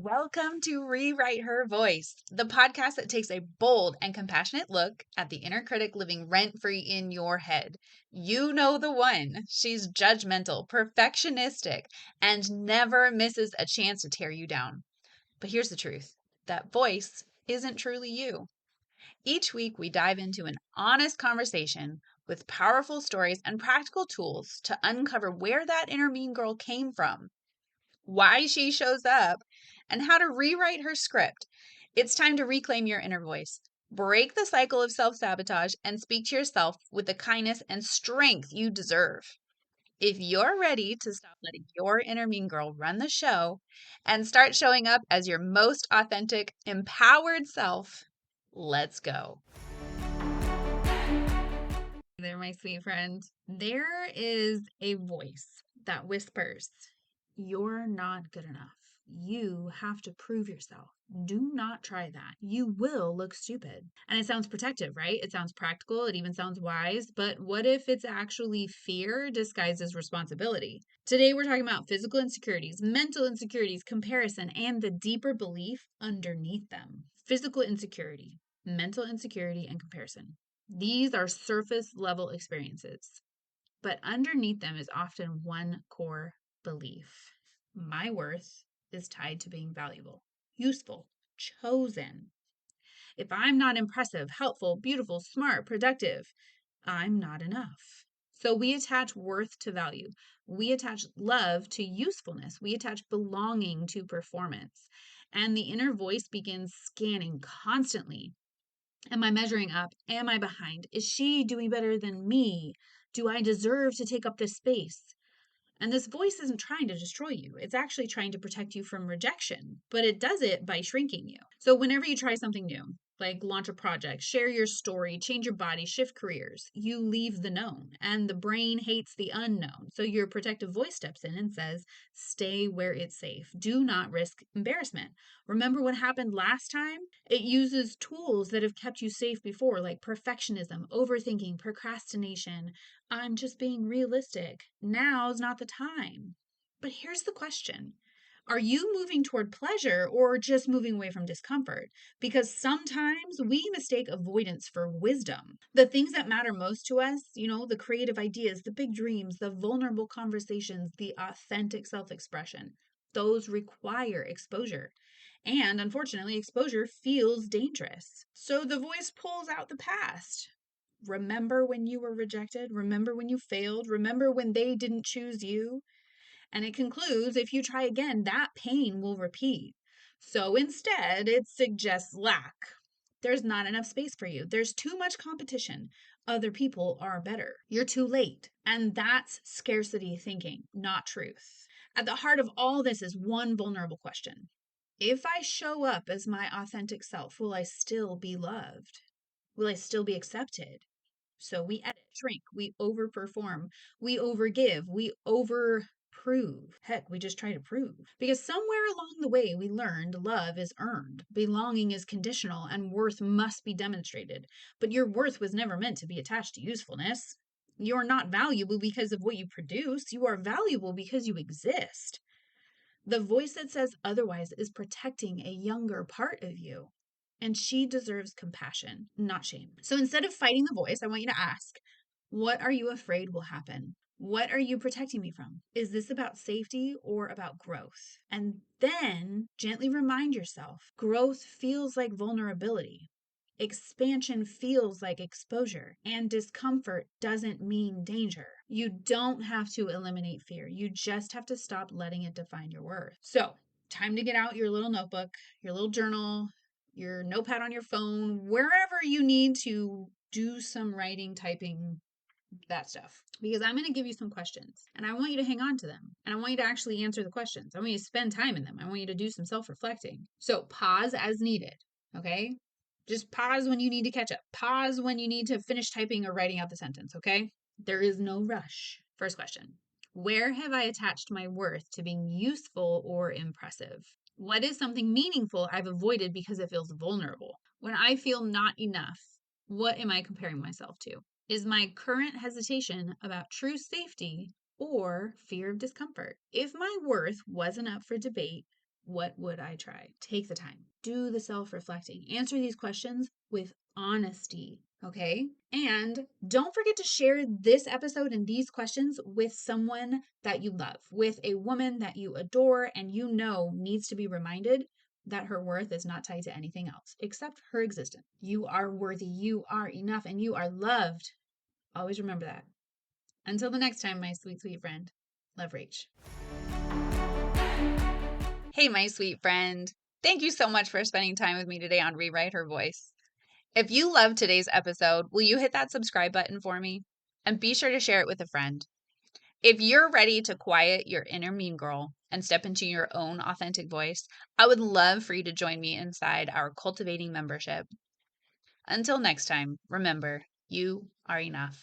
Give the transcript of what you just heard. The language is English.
Welcome to Rewrite Her Voice, the podcast that takes a bold and compassionate look at the inner critic living rent-free in your head. You know the one. She's judgmental, perfectionistic, and never misses a chance to tear you down. But here's the truth. That voice isn't truly you. Each week, we dive into an honest conversation with powerful stories and practical tools to uncover where that inner mean girl came from, why she shows up, and how to rewrite her script. It's time to reclaim your inner voice, break the cycle of self sabotage, and speak to yourself with the kindness and strength you deserve. If you're ready to stop letting your inner mean girl run the show and start showing up as your most authentic, empowered self, let's go. There, my sweet friend. There is a voice that whispers, "You're not good enough. You have to prove yourself. Do not try that. You will look stupid." And it sounds protective, right? It sounds practical. It even sounds wise. But what if it's actually fear disguised as responsibility? Today, we're talking about physical insecurities, mental insecurities, comparison, and the deeper belief underneath them. Physical insecurity, mental insecurity, and comparison. These are surface level experiences, but underneath them is often one core belief. My worth is tied to being valuable, useful, chosen. If I'm not impressive, helpful, beautiful, smart, productive, I'm not enough. So we attach worth to value. We attach love to usefulness. We attach belonging to performance. And the inner voice begins scanning constantly. Am I measuring up? Am I behind? Is she doing better than me? Do I deserve to take up this space? And this voice isn't trying to destroy you. It's actually trying to protect you from rejection, but it does it by shrinking you. So whenever you try something new, like launch a project, share your story, change your body, shift careers, you leave the known, and the brain hates the unknown. So your protective voice steps in and says, stay where it's safe. Do not risk embarrassment. Remember what happened last time? It uses tools that have kept you safe before, like perfectionism, overthinking, procrastination. I'm just being realistic. Now's not the time. But here's the question. Are you moving toward pleasure or just moving away from discomfort? Because sometimes we mistake avoidance for wisdom. The things that matter most to us, the creative ideas, the big dreams, the vulnerable conversations, the authentic self expression, those require exposure. And unfortunately, exposure feels dangerous. So the voice pulls out the past. Remember when you were rejected? Remember when you failed? Remember when they didn't choose you? And it concludes, if you try again, that pain will repeat. So instead, it suggests lack. There's not enough space for you. There's too much competition. Other people are better. You're too late. And that's scarcity thinking, not truth. At the heart of all this is one vulnerable question. If I show up as my authentic self, will I still be loved? Will I still be accepted? So we edit, shrink, we overperform, we overgive, we overprove. Heck, we just try to prove. Because somewhere along the way, we learned love is earned, belonging is conditional, and worth must be demonstrated. But your worth was never meant to be attached to usefulness. You're not valuable because of what you produce. You are valuable because you exist. The voice that says otherwise is protecting a younger part of you. And she deserves compassion, not shame. So instead of fighting the voice, I want you to ask, what are you afraid will happen? What are you protecting me from? Is this about safety or about growth? And then gently remind yourself, growth feels like vulnerability. Expansion feels like exposure, and discomfort doesn't mean danger. You don't have to eliminate fear. You just have to stop letting it define your worth. So, time to get out your little notebook, your little journal, your notepad on your phone, wherever you need to do some writing, typing, that stuff. Because I'm going to give you some questions and I want you to hang on to them. And I want you to actually answer the questions. I want you to spend time in them. I want you to do some self reflecting. So, pause as needed. Okay. Just pause when you need to catch up. Pause when you need to finish typing or writing out the sentence, okay? There is no rush. First question. Where have I attached my worth to being useful or impressive? What is something meaningful I've avoided because it feels vulnerable? When I feel not enough, what am I comparing myself to? Is my current hesitation about true safety or fear of discomfort? If my worth wasn't up for debate, What would I try? Take the time. Do the self-reflecting. Answer these questions with honesty, okay? And don't forget to share this episode and these questions with someone that you love, with a woman that you adore and you know needs to be reminded that her worth is not tied to anything else except her existence. You are worthy, you are enough, and you are loved. Always remember that. Until the next time, my sweet, sweet friend. Love, Rach. Hey, my sweet friend. Thank you so much for spending time with me today on Rewrite Her Voice. If you loved today's episode, will you hit that subscribe button for me? And be sure to share it with a friend. If you're ready to quiet your inner mean girl and step into your own authentic voice, I would love for you to join me inside our Cultivating membership. Until next time, remember, you are enough.